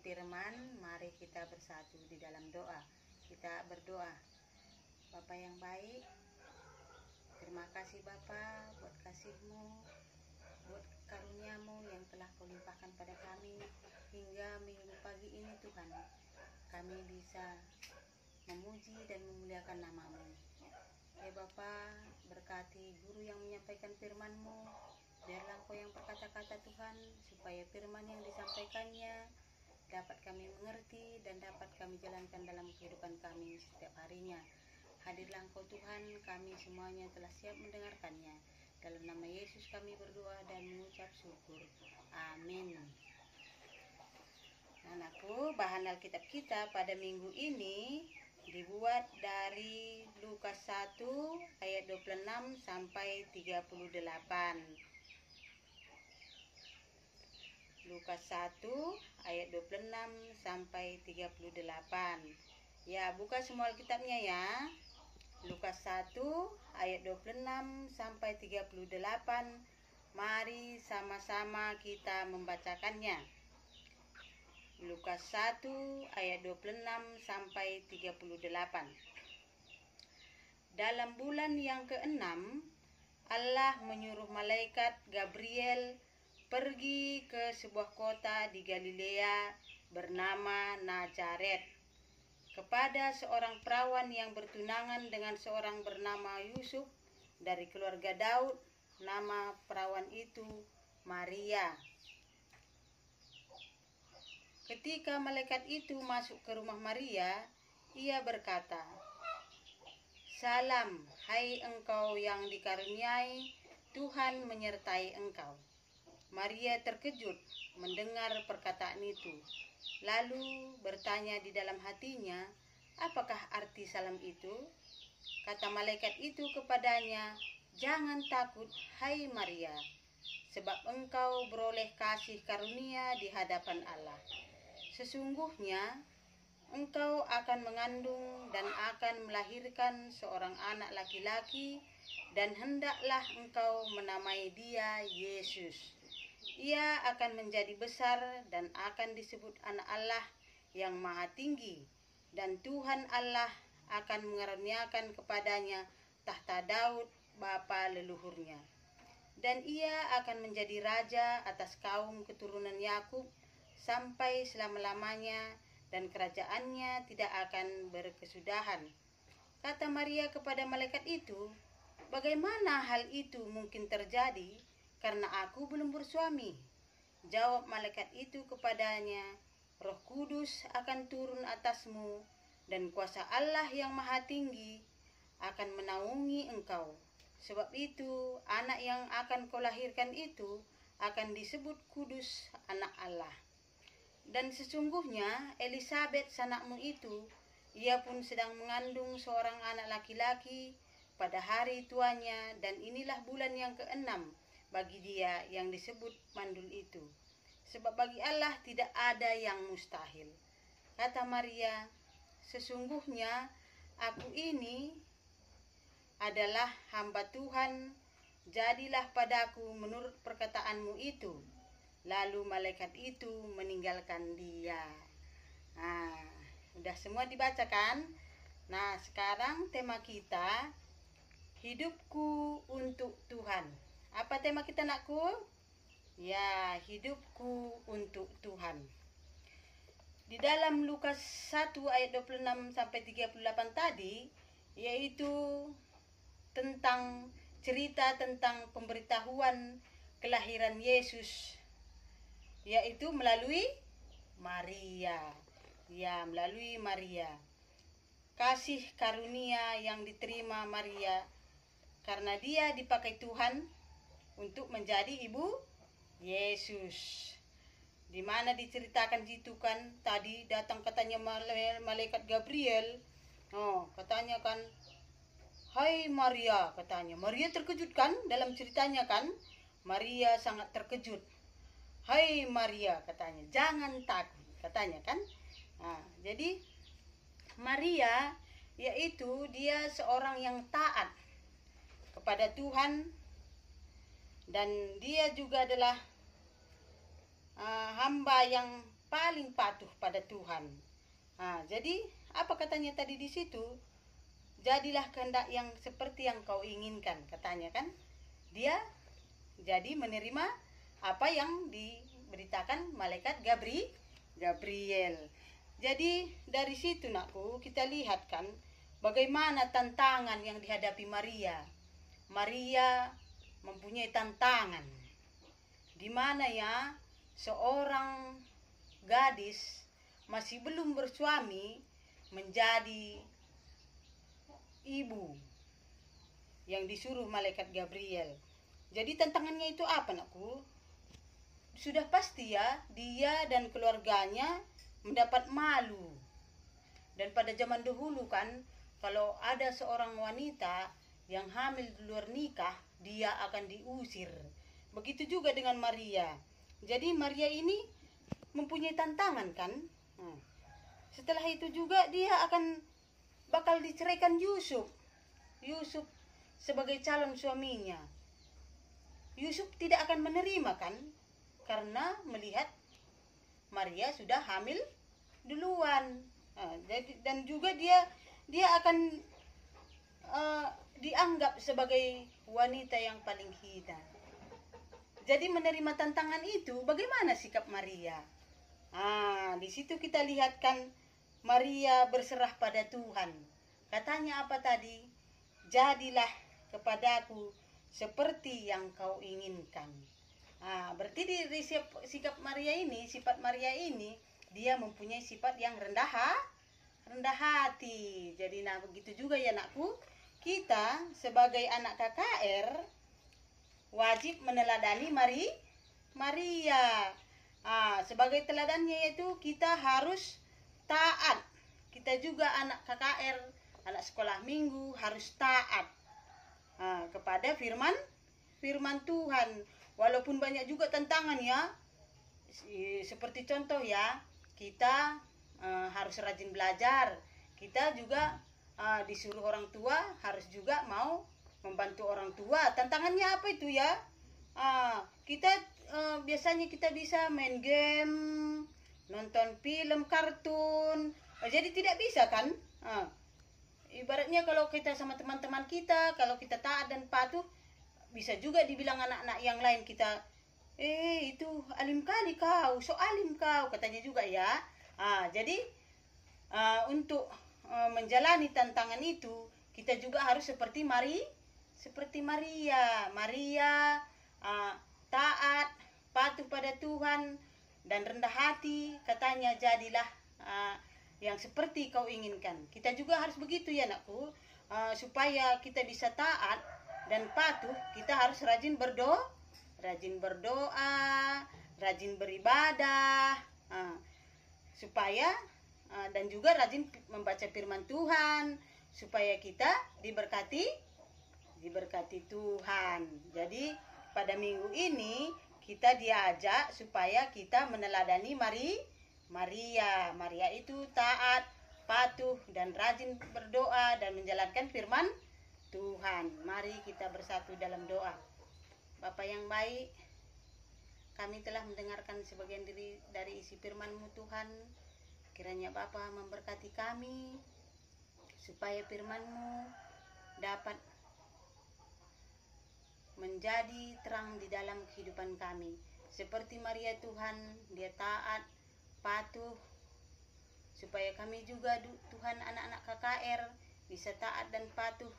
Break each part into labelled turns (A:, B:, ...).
A: firman, mari kita bersatu di dalam doa. Kita berdoa. Bapa yang baik, terima kasih Bapa buat kasih-Mu, buat karunia-Mu yang telah Kau limpahkan pada kami hingga minggu pagi ini Tuhan. Kami bisa memuji dan memuliakan nama-Mu. Bapa, berkati guru yang menyampaikan firman-Mu. Biarlah Engkau yang berkata-kata Tuhan, supaya firman yang disampaikannya dapat kami mengerti dan dapat kami jalankan dalam kehidupan kami setiap harinya. Hadirlah Engkau Tuhan, kami semuanya telah siap mendengarkannya. Dalam nama Yesus kami berdoa dan mengucap syukur. Amin. Anakku, bahan Alkitab kita pada minggu ini dibuat dari Lukas 1 ayat 26 sampai 38. Lukas 1 ayat 26 sampai 38. Ya, buka semua Alkitabnya ya. Lukas 1 ayat 26 sampai 38. Mari sama-sama kita membacakannya. Lukas 1 ayat 26 sampai 38. Dalam bulan yang ke-6, Allah menyuruh malaikat Gabriel pergi ke sebuah kota di Galilea bernama Nazaret kepada seorang perawan yang bertunangan dengan seorang bernama Yusuf dari keluarga Daud. Nama perawan itu Maria. Ketika malaikat itu masuk ke rumah Maria, ia berkata, "Salam, hai engkau yang dikaruniai, Tuhan menyertai engkau." Maria terkejut mendengar perkataan itu, lalu bertanya di dalam hatinya, apakah arti salam itu? Kata malaikat itu kepadanya, "Jangan takut, hai Maria, sebab engkau beroleh kasih karunia di hadapan Allah. Sesungguhnya engkau akan mengandung dan akan melahirkan seorang anak laki-laki, dan hendaklah engkau menamai dia Yesus. Ia akan menjadi besar dan akan disebut anak Allah yang maha tinggi, dan Tuhan Allah akan mengaruniakan kepadanya tahta Daud bapa leluhurnya. Dan ia akan menjadi raja atas kaum keturunan Yakub sampai selama-lamanya, dan kerajaannya tidak akan berkesudahan." Kata Maria kepada malaikat itu, "Bagaimana hal itu mungkin terjadi, karena aku belum bersuami?" Jawab malaikat itu kepadanya, "Roh Kudus akan turun atasmu, dan kuasa Allah yang maha tinggi akan menaungi engkau. Sebab itu, anak yang akan kau lahirkan itu akan disebut kudus, anak Allah. Dan sesungguhnya Elisabet sanakmu itu, ia pun sedang mengandung seorang anak laki-laki pada hari tuanya, dan inilah bulan yang ke-6 bagi dia yang disebut mandul itu. Sebab bagi Allah tidak ada yang mustahil." Kata Maria, "Sesungguhnya aku ini adalah hamba Tuhan, jadilah padaku menurut perkataanmu itu." Lalu malaikat itu meninggalkan dia. Nah, udah semua dibacakan. Nah, sekarang tema kita, hidupku untuk Tuhan. Apa tema kita, nakku? Ya, hidupku untuk Tuhan. Di dalam Lukas 1 ayat 26 sampai 38 tadi, yaitu tentang cerita tentang pemberitahuan kelahiran Yesus, yaitu melalui Maria. Ya, melalui Maria. Kasih karunia yang diterima Maria karena dia dipakai Tuhan untuk menjadi ibu Yesus. Di mana diceritakan situ kan, tadi datang katanya malaikat Gabriel. Oh, katanya kan, "Hai Maria," katanya. Maria terkejut kan dalam ceritanya kan? Maria sangat terkejut. "Hai Maria," katanya, "jangan takut," katanya kan. Nah, jadi Maria yaitu dia seorang yang taat kepada Tuhan, dan dia juga adalah hamba yang paling patuh pada Tuhan. Jadi apa katanya tadi di situ? Jadilah kehendak yang seperti yang kau inginkan, katanya kan. Dia jadi menerima apa yang diberitakan malaikat Gabriel. Jadi dari situ nakku kita lihat kan bagaimana tantangan yang dihadapi Maria. Maria mempunyai tantangan. Di mana ya seorang gadis masih belum bersuami menjadi ibu yang disuruh malaikat Gabriel. Jadi tantangannya itu apa nakku? Sudah pasti ya dia dan keluarganya mendapat malu. Dan pada zaman dahulu kan kalau ada seorang wanita yang hamil di luar nikah, dia akan diusir. Begitu juga dengan Maria. Jadi Maria ini mempunyai tantangan kan. Setelah itu juga dia akan bakal diceraikan Yusuf sebagai calon suaminya. Yusuf tidak akan menerima kan, karena melihat Maria sudah hamil duluan. Dan juga dia akan dianggap sebagai wanita yang paling hina. Jadi menerima tantangan itu, bagaimana sikap Maria? Di situ kita lihat kan Maria berserah pada Tuhan. Katanya apa tadi? Jadilah kepadaku seperti yang kau inginkan. Berarti di sikap Maria ini, sifat Maria ini, dia mempunyai sifat yang rendah hati. Jadi begitu juga ya nakku, kita sebagai anak KKR wajib meneladani Maria. Sebagai teladannya yaitu kita harus taat. Kita juga anak KKR, anak sekolah minggu harus taat kepada firman Tuhan. Walaupun banyak juga tantangan ya. Seperti contoh ya, kita harus rajin belajar. Kita juga disuruh orang tua harus juga mau membantu orang tua. Tantangannya apa itu ya? Kita biasanya kita bisa main game, nonton film, kartun. Jadi tidak bisa kan? Ibaratnya kalau kita sama teman-teman kita, kalau kita taat dan patuh, bisa juga dibilang anak-anak yang lain kita, itu alim kali kau, so alim kau, katanya juga ya. Jadi untuk menjalani tantangan itu, kita juga harus seperti Maria. Maria taat, patuh pada Tuhan, dan rendah hati. Katanya jadilah yang seperti kau inginkan. Kita juga harus begitu ya nakku. Supaya kita bisa taat dan patuh, kita harus rajin berdoa, rajin beribadah, supaya dan juga rajin membaca firman Tuhan, supaya kita diberkati Tuhan. Jadi pada minggu ini kita diajak supaya kita meneladani Maria. Maria itu taat, patuh, dan rajin berdoa dan menjalankan firman Tuhan. Mari kita bersatu dalam doa. Bapa yang baik, kami telah mendengarkan sebagian dari isi firman-Mu Tuhan. Kiranya Bapa memberkati kami, supaya firman-Mu dapat menjadi terang di dalam kehidupan kami. Seperti Maria Tuhan, dia taat, patuh, supaya kami juga Tuhan anak-anak KKR bisa taat dan patuh,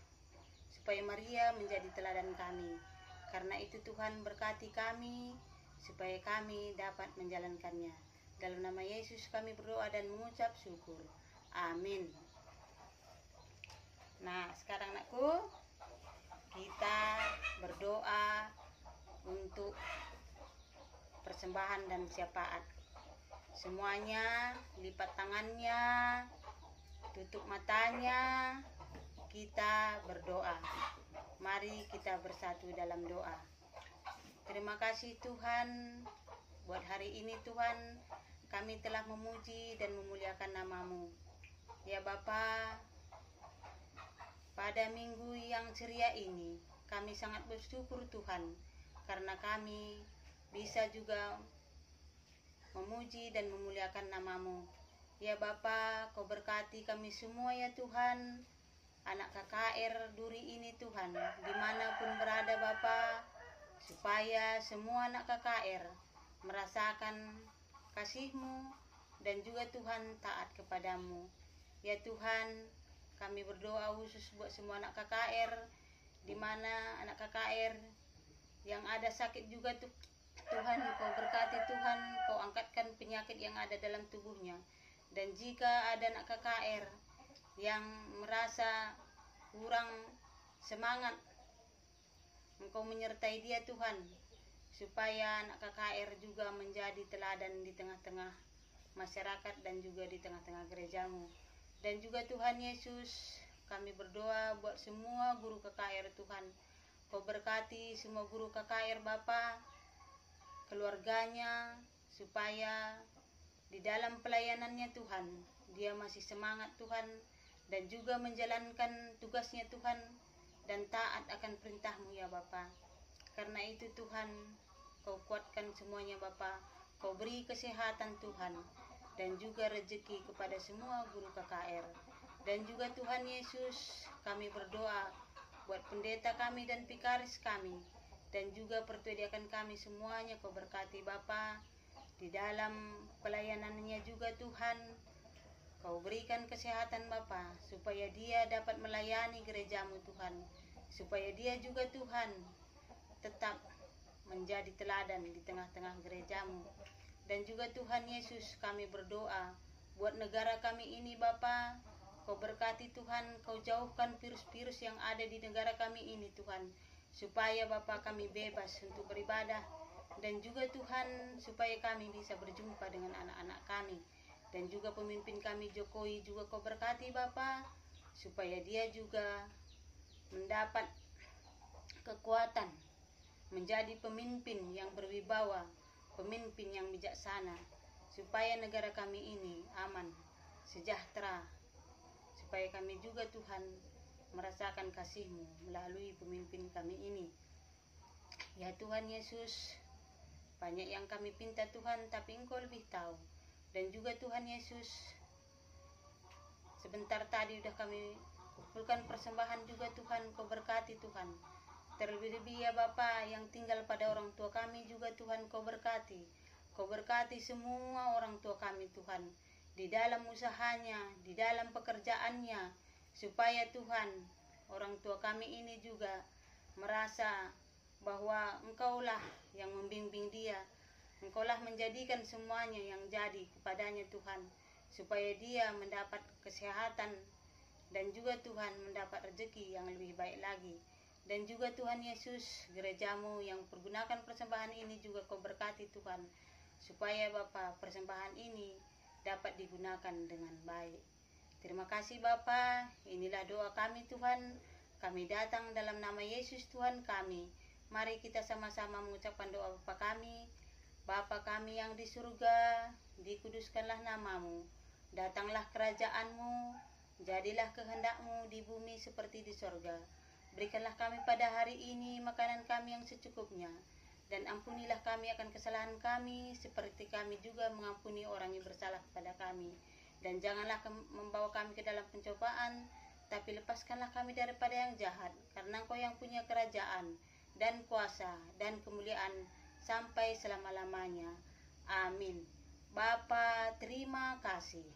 A: supaya Maria menjadi teladan kami. Karena itu Tuhan berkati kami, supaya kami dapat menjalankannya. Dalam nama Yesus kami berdoa dan mengucap syukur. Amin. Nah, sekarang anakku, kita berdoa untuk persembahan dan syafaat. Semuanya lipat tangannya, tutup matanya, kita berdoa. Mari kita bersatu dalam doa. Terima kasih Tuhan, buat hari ini Tuhan, kami telah memuji dan memuliakan nama-Mu. Ya Bapa, pada minggu yang ceria ini, kami sangat bersyukur Tuhan, karena kami bisa juga memuji dan memuliakan nama-Mu. Ya Bapa, Kau berkati kami semua ya Tuhan, anak KKR Duri ini Tuhan, dimanapun berada Bapa, supaya semua anak KKR merasakan kasih-Mu dan juga Tuhan taat kepadamu. Ya Tuhan, kami berdoa khusus buat semua anak KKR, di mana anak KKR yang ada sakit juga Tuhan, Kau berkati Tuhan, Kau angkatkan penyakit yang ada dalam tubuhnya. Dan jika ada anak KKR yang merasa kurang semangat, Engkau menyertai dia Tuhan, supaya anak KKR juga menjadi teladan di tengah-tengah masyarakat dan juga di tengah-tengah gereja-Mu. Dan juga Tuhan Yesus, kami berdoa buat semua guru KKR Tuhan. Kau berkati semua guru KKR Bapa, keluarganya, supaya di dalam pelayanannya Tuhan, dia masih semangat Tuhan, dan juga menjalankan tugasnya Tuhan, dan taat akan perintah-Mu ya Bapa. Karena itu Tuhan, Kau kuatkan semuanya Bapa, Kau beri kesehatan Tuhan, dan juga rezeki kepada semua guru KKR. Dan juga Tuhan Yesus, kami berdoa buat pendeta kami dan vikaris kami, dan juga pertudiakan kami semuanya. Kau berkati Bapa, di dalam pelayanannya juga Tuhan, Kau berikan kesehatan Bapa, supaya dia dapat melayani gereja-Mu Tuhan, supaya dia juga Tuhan tetap menjadi teladan di tengah-tengah gereja-Mu. Dan juga Tuhan Yesus, kami berdoa buat negara kami ini Bapa, Kau berkati Tuhan, Kau jauhkan virus-virus yang ada di negara kami ini Tuhan, supaya Bapa kami bebas untuk beribadah. Dan juga Tuhan, supaya kami bisa berjumpa dengan anak-anak kami. Dan juga pemimpin kami Jokowi juga Kau berkati Bapa, supaya dia juga mendapat kekuatan menjadi pemimpin yang berwibawa, pemimpin yang bijaksana, supaya negara kami ini aman, sejahtera, supaya kami juga Tuhan merasakan kasih-Mu melalui pemimpin kami ini. Ya Tuhan Yesus, banyak yang kami pinta Tuhan, tapi Engkau lebih tahu. Dan juga Tuhan Yesus, sebentar tadi udah kami kumpulkan persembahan juga Tuhan, Kau berkati Tuhan. Terlebih-lebih ya Bapa yang tinggal pada orang tua kami juga Tuhan, Kau berkati. Kau berkati semua orang tua kami Tuhan, di dalam usahanya, di dalam pekerjaannya, supaya Tuhan, orang tua kami ini juga merasa bahwa Engkaulah yang membimbing dia, Engkaulah menjadikan semuanya yang jadi kepadanya Tuhan, supaya dia mendapat kesehatan, dan juga Tuhan mendapat rezeki yang lebih baik lagi. Dan juga Tuhan Yesus, gereja-Mu yang pergunakan persembahan ini juga Kau berkati Tuhan, supaya Bapa persembahan ini dapat digunakan dengan baik. Terima kasih Bapa, inilah doa kami Tuhan. Kami datang dalam nama Yesus Tuhan kami. Mari kita sama-sama mengucapkan doa Bapa kami. Bapa kami yang di surga, dikuduskanlah nama-Mu. Datanglah kerajaan-Mu, jadilah kehendak-Mu di bumi seperti di sorga. Berikanlah kami pada hari ini makanan kami yang secukupnya. Dan ampunilah kami akan kesalahan kami, seperti kami juga mengampuni orang yang bersalah kepada kami. Dan janganlah membawa kami ke dalam pencobaan, tapi lepaskanlah kami daripada yang jahat. Karena Engkau yang punya kerajaan, dan kuasa, dan kemuliaan, sampai selama-lamanya. Amin. Bapa, terima kasih.